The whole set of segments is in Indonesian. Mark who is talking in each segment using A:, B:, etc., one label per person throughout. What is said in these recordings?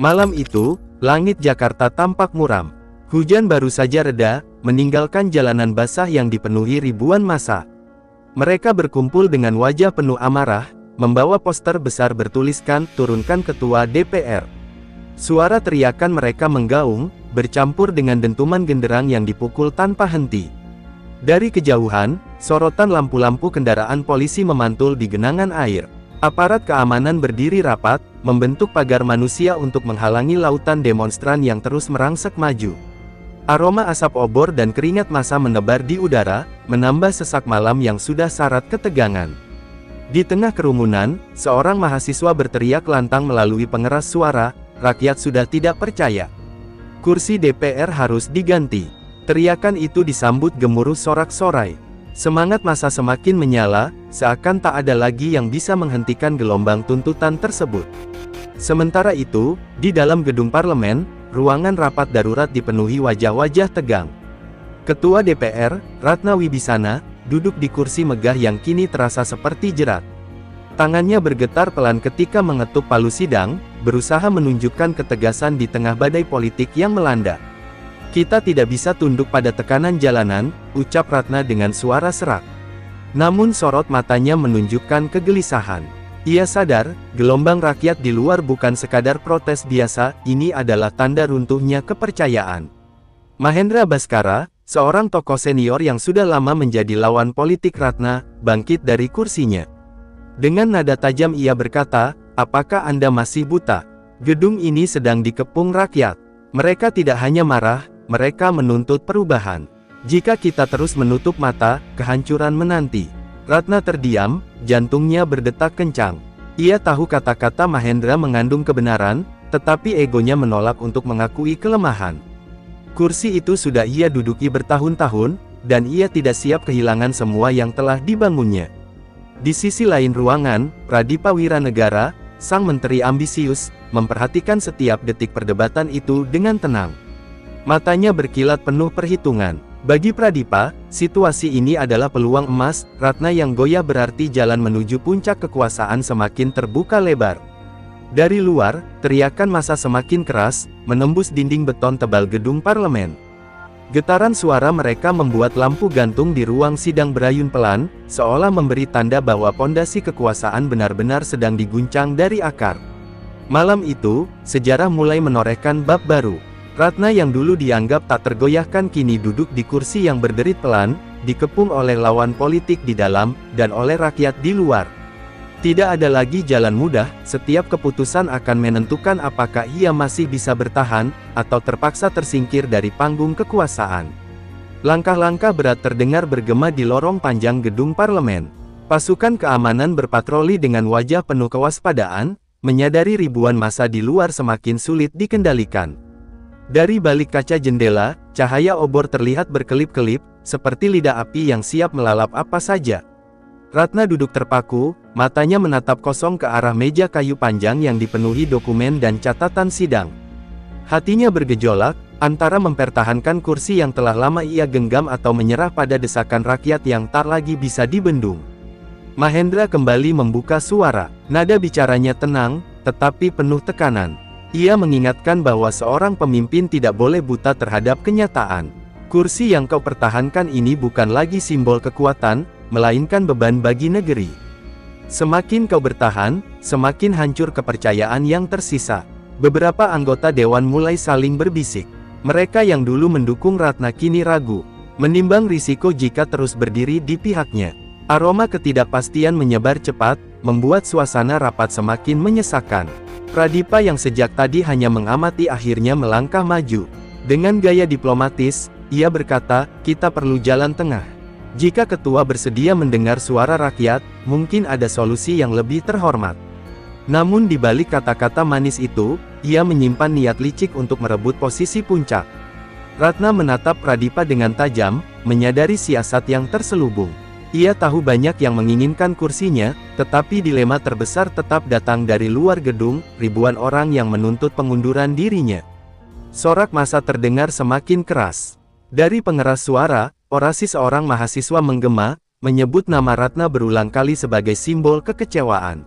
A: Malam itu, langit Jakarta tampak muram. Hujan baru saja reda, meninggalkan jalanan basah yang dipenuhi ribuan massa. Mereka berkumpul dengan wajah penuh amarah, membawa poster besar bertuliskan, "Turunkan Ketua DPR." Suara teriakan mereka menggaung, bercampur dengan dentuman genderang yang dipukul tanpa henti. Dari kejauhan, sorotan lampu-lampu kendaraan polisi memantul di genangan air. Aparat keamanan berdiri rapat, membentuk pagar manusia untuk menghalangi lautan demonstran yang terus merangsek maju. Aroma asap obor dan keringat massa menebar di udara, menambah sesak malam yang sudah syarat ketegangan. Di tengah kerumunan, seorang mahasiswa berteriak lantang melalui pengeras suara, "Rakyat sudah tidak percaya. Kursi DPR harus diganti." Teriakan itu disambut gemuruh sorak-sorai. Semangat massa semakin menyala, seakan tak ada lagi yang bisa menghentikan gelombang tuntutan tersebut. Sementara itu, di dalam gedung parlemen, ruangan rapat darurat dipenuhi wajah-wajah tegang. Ketua DPR, Ratna Wibisana, duduk di kursi megah yang kini terasa seperti jerat. Tangannya bergetar pelan ketika mengetuk palu sidang, berusaha menunjukkan ketegasan di tengah badai politik yang melanda. "Kita tidak bisa tunduk pada tekanan jalanan," ucap Ratna dengan suara serak. Namun sorot matanya menunjukkan kegelisahan. Ia sadar, gelombang rakyat di luar bukan sekadar protes biasa, ini adalah tanda runtuhnya kepercayaan. Mahendra Bhaskara, seorang tokoh senior yang sudah lama menjadi lawan politik Ratna, bangkit dari kursinya. Dengan nada tajam ia berkata, "Apakah Anda masih buta? Gedung ini sedang dikepung rakyat. Mereka tidak hanya marah, mereka menuntut perubahan. Jika kita terus menutup mata, kehancuran menanti." Ratna terdiam, jantungnya berdetak kencang. Ia tahu kata-kata Mahendra mengandung kebenaran, tetapi egonya menolak untuk mengakui kelemahan. Kursi itu sudah ia duduki bertahun-tahun, dan ia tidak siap kehilangan semua yang telah dibangunnya. Di sisi lain ruangan, Pradipa Wiranegara, sang menteri ambisius, memperhatikan setiap detik perdebatan itu dengan tenang. Matanya berkilat penuh perhitungan. Bagi Pradipa, situasi ini adalah peluang emas. Ratna yang goyah berarti jalan menuju puncak kekuasaan semakin terbuka lebar. Dari luar, teriakan massa semakin keras, menembus dinding beton tebal gedung parlemen. Getaran suara mereka membuat lampu gantung di ruang sidang berayun pelan, seolah memberi tanda bahwa pondasi kekuasaan benar-benar sedang diguncang dari akar. Malam itu, sejarah mulai menorehkan bab baru. Ratna yang dulu dianggap tak tergoyahkan kini duduk di kursi yang berderit pelan, dikepung oleh lawan politik di dalam, dan oleh rakyat di luar. Tidak ada lagi jalan mudah, setiap keputusan akan menentukan apakah ia masih bisa bertahan, atau terpaksa tersingkir dari panggung kekuasaan. Langkah-langkah berat terdengar bergema di lorong panjang gedung parlemen. Pasukan keamanan berpatroli dengan wajah penuh kewaspadaan, menyadari ribuan massa di luar semakin sulit dikendalikan. Dari balik kaca jendela, cahaya obor terlihat berkelip-kelip, seperti lidah api yang siap melalap apa saja. Ratna duduk terpaku, matanya menatap kosong ke arah meja kayu panjang yang dipenuhi dokumen dan catatan sidang. Hatinya bergejolak, antara mempertahankan kursi yang telah lama ia genggam atau menyerah pada desakan rakyat yang tak lagi bisa dibendung. Mahendra kembali membuka suara. Nada bicaranya tenang, tetapi penuh tekanan. Ia mengingatkan bahwa seorang pemimpin tidak boleh buta terhadap kenyataan. Kursi yang kau pertahankan ini bukan lagi simbol kekuatan, melainkan beban bagi negeri. Semakin kau bertahan, semakin hancur kepercayaan yang tersisa. Beberapa anggota dewan mulai saling berbisik. Mereka yang dulu mendukung Ratna kini ragu, menimbang risiko jika terus berdiri di pihaknya. Aroma ketidakpastian menyebar cepat, membuat suasana rapat semakin menyesakan. Pradipa yang sejak tadi hanya mengamati akhirnya melangkah maju. Dengan gaya diplomatis, ia berkata, "Kita perlu jalan tengah. Jika ketua bersedia mendengar suara rakyat, mungkin ada solusi yang lebih terhormat." Namun di balik kata-kata manis itu, ia menyimpan niat licik untuk merebut posisi puncak. Ratna menatap Pradipa dengan tajam, menyadari siasat yang terselubung. Ia tahu banyak yang menginginkan kursinya, tetapi dilema terbesar tetap datang dari luar gedung, ribuan orang yang menuntut pengunduran dirinya. Sorak massa terdengar semakin keras. Dari pengeras suara, orasi seorang mahasiswa menggema, menyebut nama Ratna berulang kali sebagai simbol kekecewaan.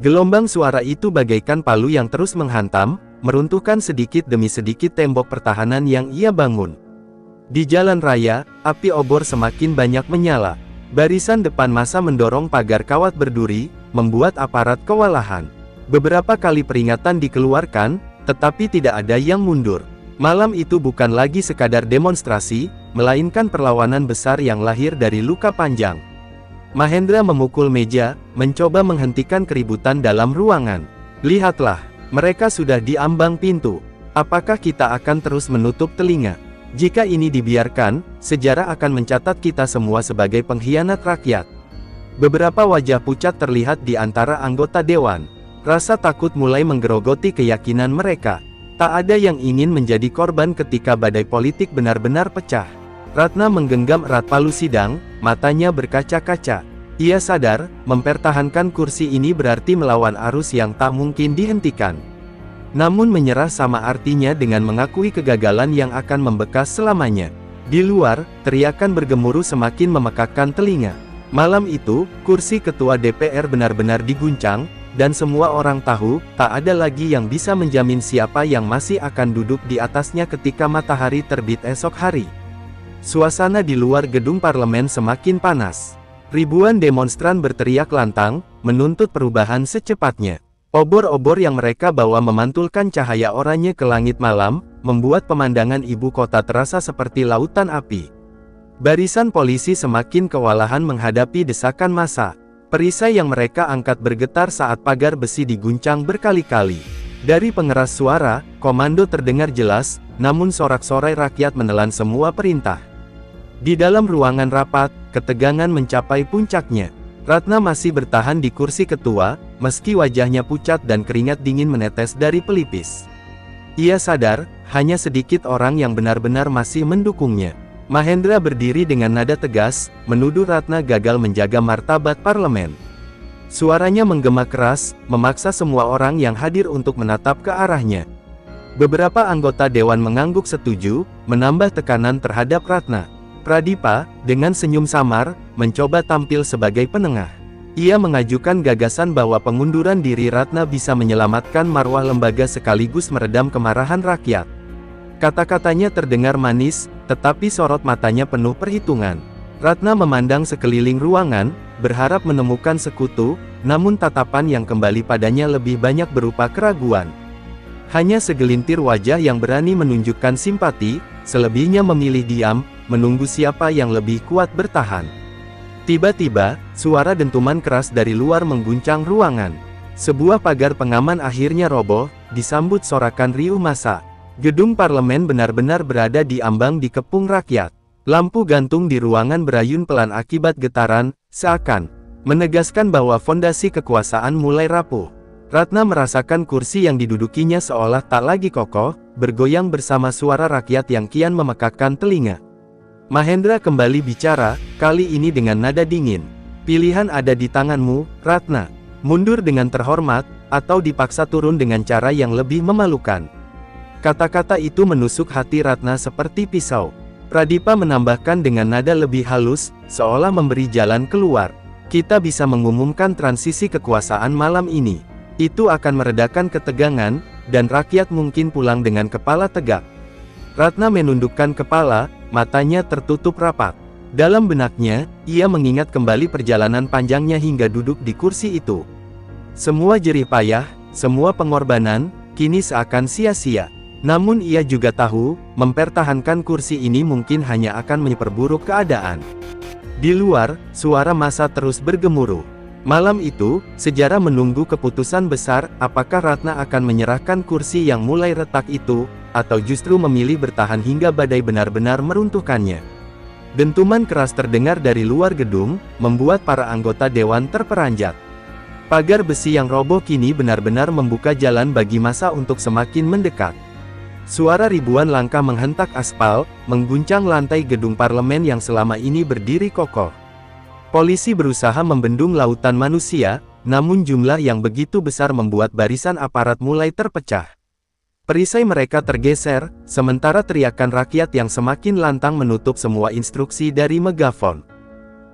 A: Gelombang suara itu bagaikan palu yang terus menghantam, meruntuhkan sedikit demi sedikit tembok pertahanan yang ia bangun. Di jalan raya, api obor semakin banyak menyala. Barisan depan massa mendorong pagar kawat berduri, membuat aparat kewalahan. Beberapa kali peringatan dikeluarkan, tetapi tidak ada yang mundur. Malam itu bukan lagi sekadar demonstrasi, melainkan perlawanan besar yang lahir dari luka panjang. Mahendra memukul meja, mencoba menghentikan keributan dalam ruangan. Lihatlah, mereka sudah di ambang pintu. Apakah kita akan terus menutup telinga? Jika ini dibiarkan, sejarah akan mencatat kita semua sebagai pengkhianat rakyat. Beberapa wajah pucat terlihat di antara anggota dewan. Rasa takut mulai menggerogoti keyakinan mereka. Tak ada yang ingin menjadi korban ketika badai politik benar-benar pecah. Ratna menggenggam erat palu sidang, matanya berkaca-kaca. Ia sadar, mempertahankan kursi ini berarti melawan arus yang tak mungkin dihentikan. Namun menyerah sama artinya dengan mengakui kegagalan yang akan membekas selamanya. Di luar, teriakan bergemuruh semakin memekakkan telinga. Malam itu, kursi ketua DPR benar-benar diguncang, dan semua orang tahu, tak ada lagi yang bisa menjamin siapa yang masih akan duduk di atasnya ketika matahari terbit esok hari. Suasana di luar gedung parlemen semakin panas. Ribuan demonstran berteriak lantang, menuntut perubahan secepatnya. Obor-obor yang mereka bawa memantulkan cahaya oranye ke langit malam, membuat pemandangan ibu kota terasa seperti lautan api. Barisan polisi semakin kewalahan menghadapi desakan massa. Perisai yang mereka angkat bergetar saat pagar besi diguncang berkali-kali. Dari pengeras suara, komando terdengar jelas, namun sorak-sorai rakyat menelan semua perintah. Di dalam ruangan rapat, ketegangan mencapai puncaknya. Ratna masih bertahan di kursi ketua, meski wajahnya pucat dan keringat dingin menetes dari pelipis. Ia sadar, hanya sedikit orang yang benar-benar masih mendukungnya. Mahendra berdiri dengan nada tegas, menuduh Ratna gagal menjaga martabat parlemen. Suaranya menggema keras, memaksa semua orang yang hadir untuk menatap ke arahnya. Beberapa anggota dewan mengangguk setuju, menambah tekanan terhadap Ratna. Pradipa, dengan senyum samar, mencoba tampil sebagai penengah. Ia mengajukan gagasan bahwa pengunduran diri Ratna bisa menyelamatkan marwah lembaga sekaligus meredam kemarahan rakyat. Kata-katanya terdengar manis, tetapi sorot matanya penuh perhitungan. Ratna memandang sekeliling ruangan, berharap menemukan sekutu, namun tatapan yang kembali padanya lebih banyak berupa keraguan. Hanya segelintir wajah yang berani menunjukkan simpati, selebihnya memilih diam, menunggu siapa yang lebih kuat bertahan. Tiba-tiba, suara dentuman keras dari luar mengguncang ruangan. Sebuah pagar pengaman akhirnya roboh, disambut sorakan riuh massa. Gedung parlemen benar-benar berada di ambang dikepung rakyat. Lampu gantung di ruangan berayun pelan akibat getaran, seakan menegaskan bahwa fondasi kekuasaan mulai rapuh. Ratna merasakan kursi yang didudukinya seolah tak lagi kokoh, bergoyang bersama suara rakyat yang kian memekakkan telinga. Mahendra kembali bicara, kali ini dengan nada dingin. Pilihan ada di tanganmu, Ratna. Mundur dengan terhormat, atau dipaksa turun dengan cara yang lebih memalukan. Kata-kata itu menusuk hati Ratna seperti pisau. Pradipa menambahkan dengan nada lebih halus, seolah memberi jalan keluar. Kita bisa mengumumkan transisi kekuasaan malam ini. Itu akan meredakan ketegangan, dan rakyat mungkin pulang dengan kepala tegak. Ratna menundukkan kepala, matanya tertutup rapat. Dalam benaknya, ia mengingat kembali perjalanan panjangnya hingga duduk di kursi itu. Semua jerih payah, semua pengorbanan, kini seakan sia-sia. Namun ia juga tahu, mempertahankan kursi ini mungkin hanya akan memperburuk keadaan. Di luar, suara massa terus bergemuruh. Malam itu, sejarah menunggu keputusan besar, apakah Ratna akan menyerahkan kursi yang mulai retak itu, atau justru memilih bertahan hingga badai benar-benar meruntuhkannya. Dentuman keras terdengar dari luar gedung, membuat para anggota dewan terperanjat. Pagar besi yang roboh kini benar-benar membuka jalan bagi massa untuk semakin mendekat. Suara ribuan langkah menghentak aspal, mengguncang lantai gedung parlemen yang selama ini berdiri kokoh. Polisi berusaha membendung lautan manusia, namun jumlah yang begitu besar membuat barisan aparat mulai terpecah. Perisai mereka tergeser, sementara teriakan rakyat yang semakin lantang menutup semua instruksi dari megafon.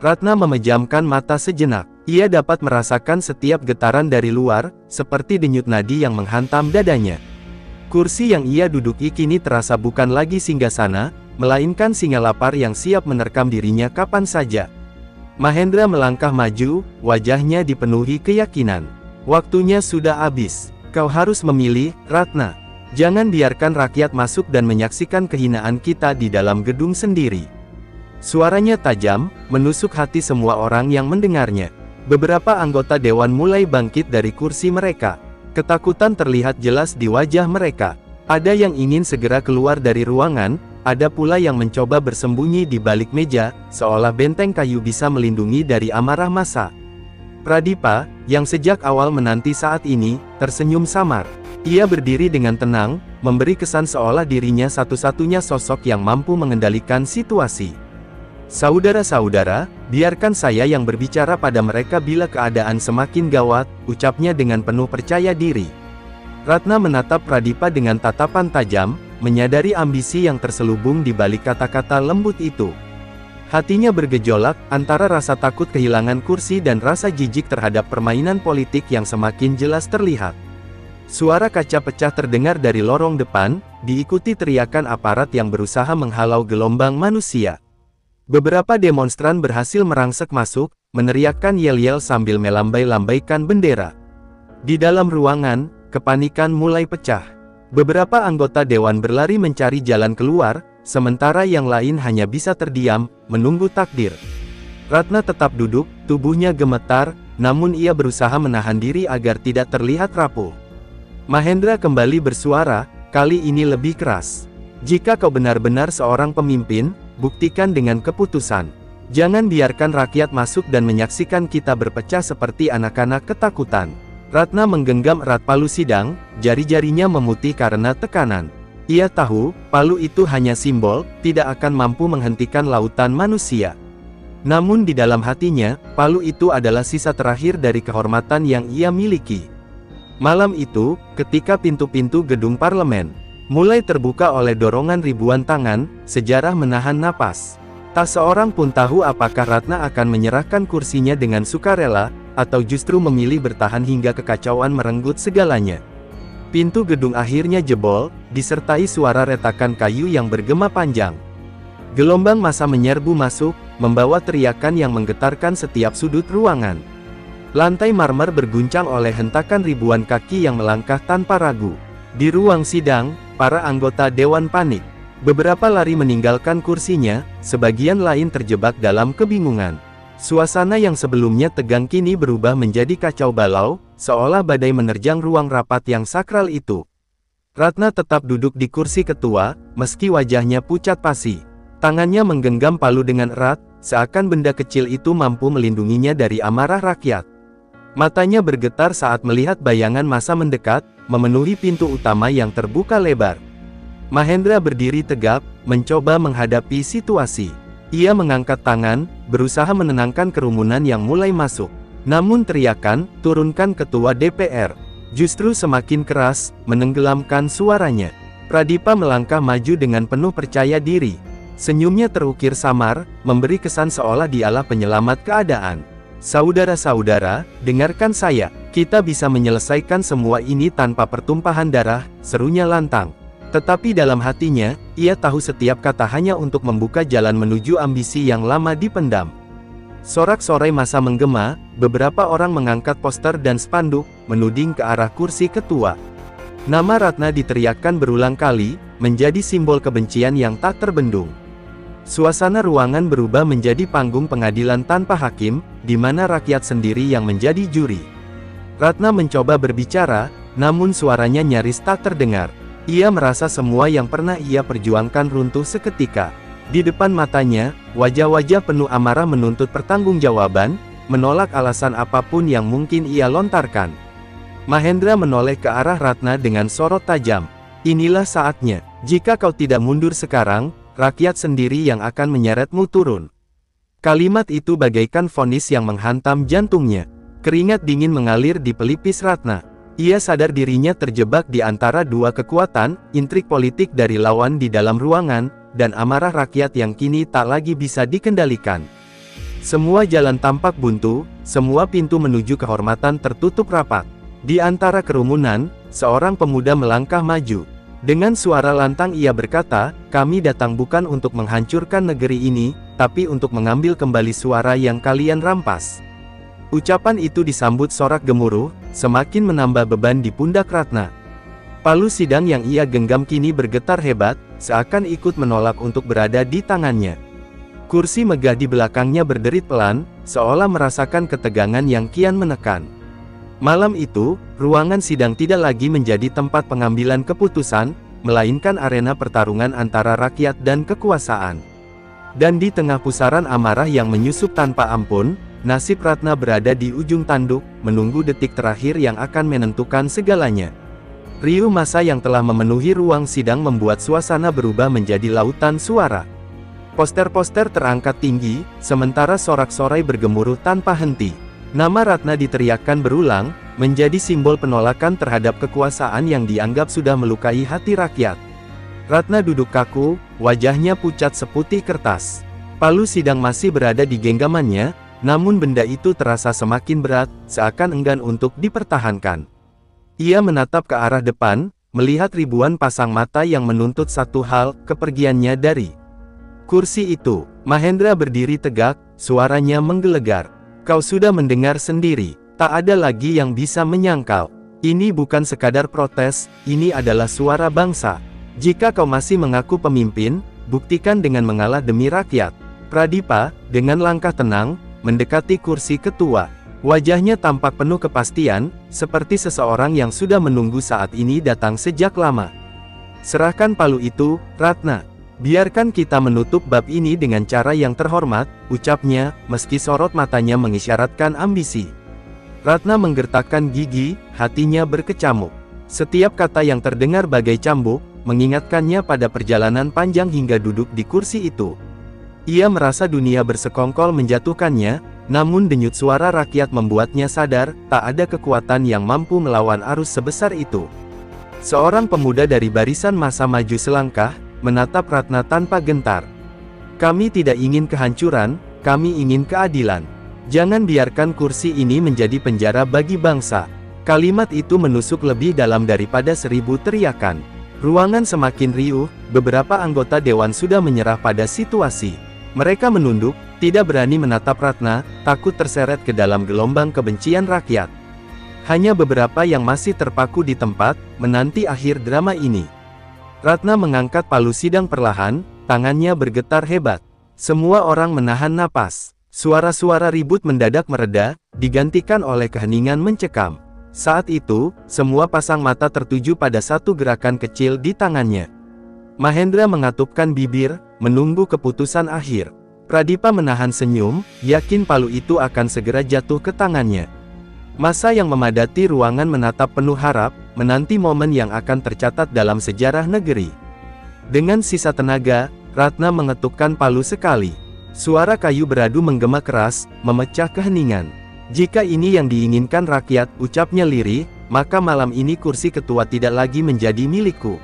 A: Ratna memejamkan mata sejenak. Ia dapat merasakan setiap getaran dari luar, seperti denyut nadi yang menghantam dadanya. Kursi yang ia duduki kini terasa bukan lagi singgasana, melainkan singa lapar yang siap menerkam dirinya kapan saja. Mahendra melangkah maju, wajahnya dipenuhi keyakinan. Waktunya sudah habis. Kau harus memilih, Ratna. Jangan biarkan rakyat masuk dan menyaksikan kehinaan kita di dalam gedung sendiri. Suaranya tajam, menusuk hati semua orang yang mendengarnya. Beberapa anggota dewan mulai bangkit dari kursi mereka. Ketakutan terlihat jelas di wajah mereka. Ada yang ingin segera keluar dari ruangan, ada pula yang mencoba bersembunyi di balik meja, seolah benteng kayu bisa melindungi dari amarah massa. Pradipa, yang sejak awal menanti saat ini, tersenyum samar. Ia berdiri dengan tenang, memberi kesan seolah dirinya satu-satunya sosok yang mampu mengendalikan situasi. Saudara-saudara, biarkan saya yang berbicara pada mereka bila keadaan semakin gawat, ucapnya dengan penuh percaya diri. Ratna menatap Pradipa dengan tatapan tajam, menyadari ambisi yang terselubung di balik kata-kata lembut itu. Hatinya bergejolak, antara rasa takut kehilangan kursi dan rasa jijik terhadap permainan politik yang semakin jelas terlihat. Suara kaca pecah terdengar dari lorong depan, diikuti teriakan aparat yang berusaha menghalau gelombang manusia. Beberapa demonstran berhasil merangsek masuk, meneriakkan yel-yel sambil melambai-lambaikan bendera. Di dalam ruangan, kepanikan mulai pecah. Beberapa anggota dewan berlari mencari jalan keluar, sementara yang lain hanya bisa terdiam, menunggu takdir. Ratna tetap duduk, tubuhnya gemetar, namun ia berusaha menahan diri agar tidak terlihat rapuh. Mahendra kembali bersuara, kali ini lebih keras. Jika kau benar-benar seorang pemimpin, buktikan dengan keputusan. Jangan biarkan rakyat masuk dan menyaksikan kita berpecah seperti anak-anak ketakutan. Ratna menggenggam erat palu sidang, jari-jarinya memutih karena tekanan. Ia tahu, palu itu hanya simbol, tidak akan mampu menghentikan lautan manusia. Namun di dalam hatinya, palu itu adalah sisa terakhir dari kehormatan yang ia miliki. Malam itu, ketika pintu-pintu gedung parlemen mulai terbuka oleh dorongan ribuan tangan, sejarah menahan napas. Tak seorang pun tahu apakah Ratna akan menyerahkan kursinya dengan sukarela, atau justru memilih bertahan hingga kekacauan merenggut segalanya. Pintu gedung akhirnya jebol, disertai suara retakan kayu yang bergema panjang. Gelombang massa menyerbu masuk, membawa teriakan yang menggetarkan setiap sudut ruangan. Lantai marmer berguncang oleh hentakan ribuan kaki yang melangkah tanpa ragu. Di ruang sidang, para anggota dewan panik. Beberapa lari meninggalkan kursinya, sebagian lain terjebak dalam kebingungan. Suasana yang sebelumnya tegang kini berubah menjadi kacau balau, seolah badai menerjang ruang rapat yang sakral itu. Ratna tetap duduk di kursi ketua, meski wajahnya pucat pasi. Tangannya menggenggam palu dengan erat, seakan benda kecil itu mampu melindunginya dari amarah rakyat. Matanya bergetar saat melihat bayangan massa mendekat, memenuhi pintu utama yang terbuka lebar. Mahendra berdiri tegap, mencoba menghadapi situasi. Ia mengangkat tangan, berusaha menenangkan kerumunan yang mulai masuk. Namun teriakan, "Turunkan ketua DPR!" justru semakin keras, menenggelamkan suaranya. Pradipa melangkah maju dengan penuh percaya diri. Senyumnya terukir samar, memberi kesan seolah dialah penyelamat keadaan. "Saudara-saudara, dengarkan saya, kita bisa menyelesaikan semua ini tanpa pertumpahan darah," serunya lantang. Tetapi dalam hatinya, ia tahu setiap kata hanya untuk membuka jalan menuju ambisi yang lama dipendam. Sorak-sorai massa menggema, beberapa orang mengangkat poster dan spanduk, menuding ke arah kursi ketua. Nama Ratna diteriakkan berulang kali, menjadi simbol kebencian yang tak terbendung. Suasana ruangan berubah menjadi panggung pengadilan tanpa hakim, di mana rakyat sendiri yang menjadi juri. Ratna mencoba berbicara, namun suaranya nyaris tak terdengar. Ia merasa semua yang pernah ia perjuangkan runtuh seketika. Di depan matanya, wajah-wajah penuh amarah menuntut pertanggungjawaban, menolak alasan apapun yang mungkin ia lontarkan. Mahendra menoleh ke arah Ratna dengan sorot tajam. "Inilah saatnya. Jika kau tidak mundur sekarang, rakyat sendiri yang akan menyeretmu turun." Kalimat itu bagaikan vonis yang menghantam jantungnya. Keringat dingin mengalir di pelipis Ratna. Ia sadar dirinya terjebak di antara dua kekuatan, intrik politik dari lawan di dalam ruangan, dan amarah rakyat yang kini tak lagi bisa dikendalikan. Semua jalan tampak buntu, semua pintu menuju kehormatan tertutup rapat. Di antara kerumunan, seorang pemuda melangkah maju. Dengan suara lantang ia berkata, "Kami datang bukan untuk menghancurkan negeri ini, tapi untuk mengambil kembali suara yang kalian rampas." Ucapan itu disambut sorak gemuruh, semakin menambah beban di pundak Ratna. Palu sidang yang ia genggam kini bergetar hebat, seakan ikut menolak untuk berada di tangannya. Kursi megah di belakangnya berderit pelan, seolah merasakan ketegangan yang kian menekan. Malam itu, ruangan sidang tidak lagi menjadi tempat pengambilan keputusan, melainkan arena pertarungan antara rakyat dan kekuasaan. Dan di tengah pusaran amarah yang menyusup tanpa ampun, nasib Ratna berada di ujung tanduk, menunggu detik terakhir yang akan menentukan segalanya. Riuh massa yang telah memenuhi ruang sidang membuat suasana berubah menjadi lautan suara. Poster-poster terangkat tinggi, sementara sorak-sorai bergemuruh tanpa henti. Nama Ratna diteriakkan berulang, menjadi simbol penolakan terhadap kekuasaan yang dianggap sudah melukai hati rakyat. Ratna duduk kaku, wajahnya pucat seputih kertas. Palu sidang masih berada di genggamannya, namun benda itu terasa semakin berat, seakan enggan untuk dipertahankan. Ia menatap ke arah depan, melihat ribuan pasang mata yang menuntut satu hal, kepergiannya dari kursi itu. Mahendra berdiri tegak, suaranya menggelegar. "Kau sudah mendengar sendiri, tak ada lagi yang bisa menyangkal. Ini bukan sekadar protes, ini adalah suara bangsa. Jika kau masih mengaku pemimpin, buktikan dengan mengalah demi rakyat." Pradipa, dengan langkah tenang, mendekati kursi ketua. Wajahnya tampak penuh kepastian, seperti seseorang yang sudah menunggu saat ini datang sejak lama. "Serahkan palu itu, Ratna. Biarkan kita menutup bab ini dengan cara yang terhormat," ucapnya, meski sorot matanya mengisyaratkan ambisi. Ratna menggertakkan gigi, hatinya berkecamuk. Setiap kata yang terdengar bagai cambuk, mengingatkannya pada perjalanan panjang hingga duduk di kursi itu. Ia merasa dunia bersekongkol menjatuhkannya, namun denyut suara rakyat membuatnya sadar, tak ada kekuatan yang mampu melawan arus sebesar itu. Seorang pemuda dari barisan massa maju selangkah, menatap Ratna tanpa gentar. "Kami tidak ingin kehancuran, kami ingin keadilan. Jangan biarkan kursi ini menjadi penjara bagi bangsa." Kalimat itu menusuk lebih dalam daripada 1000 teriakan. Ruangan semakin riuh, beberapa anggota dewan sudah menyerah pada situasi. Mereka menunduk, tidak berani menatap Ratna, takut terseret ke dalam gelombang kebencian rakyat. Hanya beberapa yang masih terpaku di tempat, menanti akhir drama ini. Ratna mengangkat palu sidang perlahan, tangannya bergetar hebat. Semua orang menahan napas. Suara-suara ribut mendadak mereda, digantikan oleh keheningan mencekam. Saat itu, semua pasang mata tertuju pada satu gerakan kecil di tangannya. Mahendra mengatupkan bibir, menunggu keputusan akhir. Pradipa menahan senyum, yakin palu itu akan segera jatuh ke tangannya. Massa yang memadati ruangan menatap penuh harap, menanti momen yang akan tercatat dalam sejarah negeri. Dengan sisa tenaga, Ratna mengetukkan palu sekali. Suara kayu beradu menggema keras, memecah keheningan. "Jika ini yang diinginkan rakyat," ucapnya lirih, "maka malam ini kursi ketua tidak lagi menjadi milikku."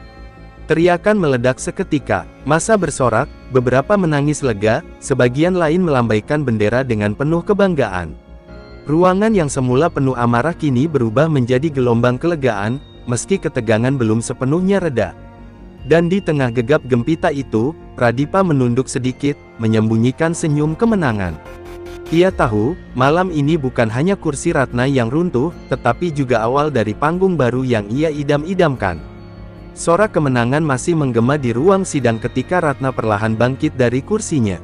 A: Teriakan meledak seketika. Massa bersorak, beberapa menangis lega, sebagian lain melambaikan bendera dengan penuh kebanggaan. Ruangan yang semula penuh amarah kini berubah menjadi gelombang kelegaan, meski ketegangan belum sepenuhnya reda. Dan di tengah gegap gempita itu, Pradipa menunduk sedikit, menyembunyikan senyum kemenangan. Ia tahu, malam ini bukan hanya kursi Ratna yang runtuh, tetapi juga awal dari panggung baru yang ia idam-idamkan. Sorak kemenangan masih menggema di ruang sidang ketika Ratna perlahan bangkit dari kursinya.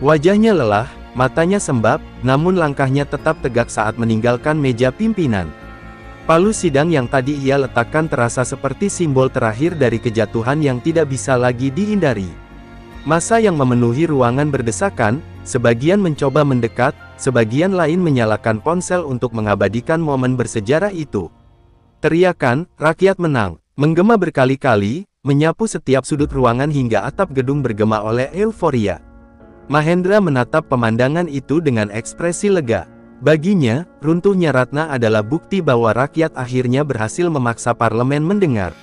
A: Wajahnya lelah, matanya sembab, namun langkahnya tetap tegak saat meninggalkan meja pimpinan. Palu sidang yang tadi ia letakkan terasa seperti simbol terakhir dari kejatuhan yang tidak bisa lagi dihindari. Massa yang memenuhi ruangan berdesakan, sebagian mencoba mendekat, sebagian lain menyalakan ponsel untuk mengabadikan momen bersejarah itu. Teriakan, "Rakyat menang!" menggema berkali-kali, menyapu setiap sudut ruangan hingga atap gedung bergema oleh euforia. Mahendra menatap pemandangan itu dengan ekspresi lega. Baginya, runtuhnya Ratna adalah bukti bahwa rakyat akhirnya berhasil memaksa parlemen mendengar.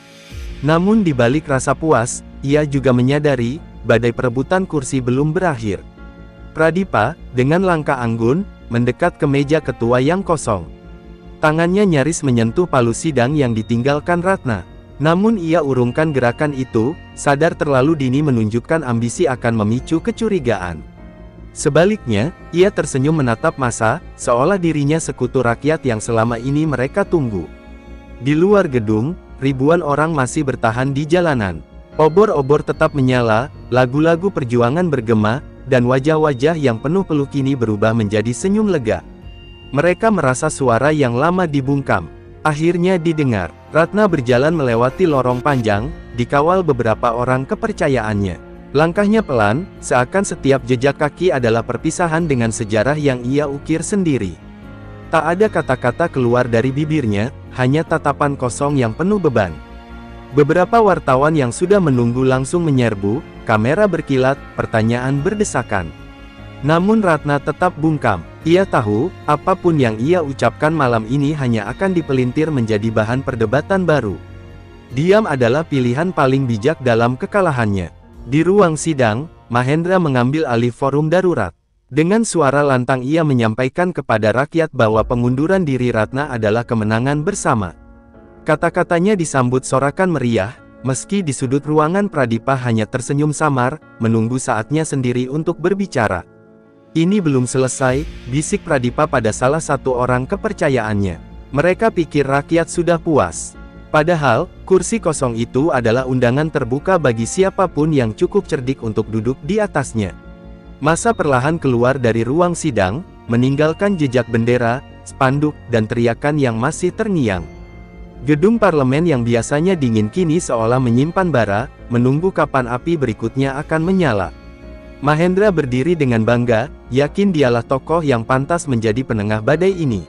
A: Namun di balik rasa puas, ia juga menyadari, badai perebutan kursi belum berakhir. Pradipa, dengan langkah anggun, mendekat ke meja ketua yang kosong. Tangannya nyaris menyentuh palu sidang yang ditinggalkan Ratna. Namun ia urungkan gerakan itu, sadar terlalu dini menunjukkan ambisi akan memicu kecurigaan. Sebaliknya, ia tersenyum menatap massa, seolah dirinya sekutu rakyat yang selama ini mereka tunggu. Di luar gedung, ribuan orang masih bertahan di jalanan. Obor-obor tetap menyala, lagu-lagu perjuangan bergema, dan wajah-wajah yang penuh peluk kini berubah menjadi senyum lega. Mereka merasa suara yang lama dibungkam akhirnya didengar. Ratna berjalan melewati lorong panjang, dikawal beberapa orang kepercayaannya. Langkahnya pelan, seakan setiap jejak kaki adalah perpisahan dengan sejarah yang ia ukir sendiri. Tak ada kata-kata keluar dari bibirnya, hanya tatapan kosong yang penuh beban. Beberapa wartawan yang sudah menunggu langsung menyerbu, kamera berkilat, pertanyaan berdesakan. Namun Ratna tetap bungkam. Ia tahu, apapun yang ia ucapkan malam ini hanya akan dipelintir menjadi bahan perdebatan baru. Diam adalah pilihan paling bijak dalam kekalahannya. Di ruang sidang, Mahendra mengambil alih forum darurat. Dengan suara lantang ia menyampaikan kepada rakyat bahwa pengunduran diri Ratna adalah kemenangan bersama. Kata-katanya disambut sorakan meriah, meski di sudut ruangan Pradipa hanya tersenyum samar, menunggu saatnya sendiri untuk berbicara. Ini belum selesai, bisik Pradipa pada salah satu orang kepercayaannya. Mereka pikir rakyat sudah puas. Padahal, kursi kosong itu adalah undangan terbuka bagi siapapun yang cukup cerdik untuk duduk di atasnya. Massa perlahan keluar dari ruang sidang, meninggalkan jejak bendera, spanduk, dan teriakan yang masih terngiang. Gedung parlemen yang biasanya dingin kini seolah menyimpan bara, menunggu kapan api berikutnya akan menyala. Mahendra berdiri dengan bangga, yakin dialah tokoh yang pantas menjadi penengah badai ini.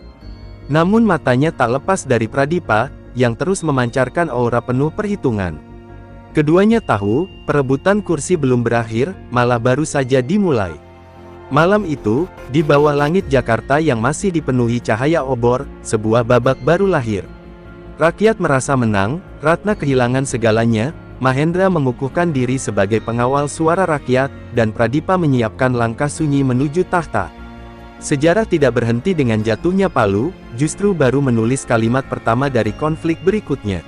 A: Namun matanya tak lepas dari Pradipa, yang terus memancarkan aura penuh perhitungan. Keduanya tahu, perebutan kursi belum berakhir, malah baru saja dimulai. Malam itu, di bawah langit Jakarta yang masih dipenuhi cahaya obor, sebuah babak baru lahir. Rakyat merasa menang, Ratna kehilangan segalanya, Mahendra mengukuhkan diri sebagai pengawal suara rakyat, dan Pradipa menyiapkan langkah sunyi menuju tahta. Sejarah tidak berhenti dengan jatuhnya Palu, justru baru menulis kalimat pertama dari konflik berikutnya.